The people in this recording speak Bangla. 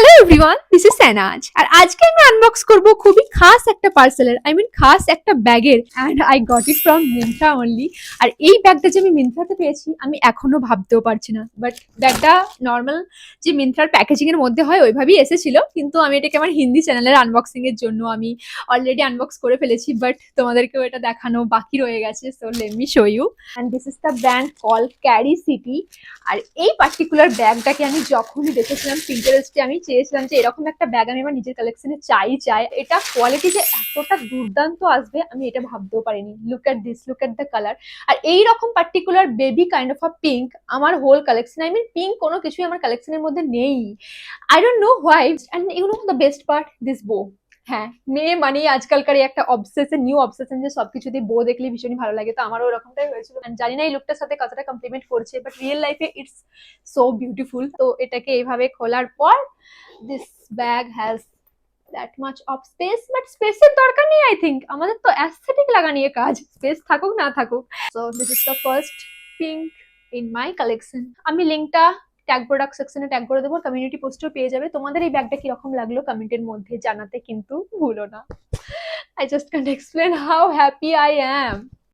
Hello everyone, this is Sanaz. আর আজকে আমি আনবক্স করব খুবই খাস একটা পার্সেলের, খাস একটা ব্যাগের, and I got it from Myntra only. আর এই ব্যাগটা যে আমি মিন্ত্রাতে পেয়েছি আমি এখনো ভাবতেও পারছি না। বাট ব্যাগটা নর্মাল যে মিন্ত্রার প্যাকেজিং এর মধ্যে হয় ওইভাবেই এসেছিল, কিন্তু আমি এটাকে আমার হিন্দি চ্যানেলের আনবক্সিং এর জন্য আমি অলরেডি আনবক্স করে ফেলেছি, বাট তোমাদেরকেও এটা দেখানো বাকি রয়ে গেছে। So let me show you. And this is the brand call Carry City. আর এই পার্টিকুলার ব্যাগটাকে আমি যখনই দেখেছিলাম পিন্টারেস্টে, আমি চেয়েছিলাম যে এরকম একটা ব্যাগ আমি আমার নিজের কালেকশনে চাই। এটা কোয়ালিটি যে এতটা দুর্দান্ত আসবে আমি এটা ভাবতেও পারিনি। Look at this, look at the colour. আর এই রকম particular baby kind of a pink আমার হোল কালেকশন, পিঙ্ক কোনো কিছুই আমার কালেকশনের মধ্যে নেই। I don't know why. And you know the best part, this bow. হ্যাঁ, মেয়ে মানেই আজকালকার এই একটা অবসেশন, নিউ অবসেশন, যে সবকিছুতে বো দেখলে ভীষণই ভালো লাগে। তো আমারও ওরকমটাই হয়েছিল। And জানি না এই লুকটার সাথে কতটা কমপ্লিমেন্ট করছে, বাট রিয়েল লাইফে ইটস সো বিউটিফুল। তো এটাকে এইভাবে খোলার পর this bag has that much of speech, but স্পেসের দরকার নেই। আই থিঙ্ক আমাদের তো অ্যাস্থেটিক লাগা নিয়ে কাজ, স্পেস থাকুক না থাকুক। So this is the first pink in my collection. আমি লিঙ্কটা ট্যাগ প্রোডাক্ট সেকশনে ট্যাগ করে দেবো, কমিউনিটি পোস্টেও পেয়ে যাবে। তোমাদের এই ব্যাগটা কিরকম লাগলো কমেন্টের মধ্যে জানাতে কিন্তু ভুলো না। I just can't explain how happy I am.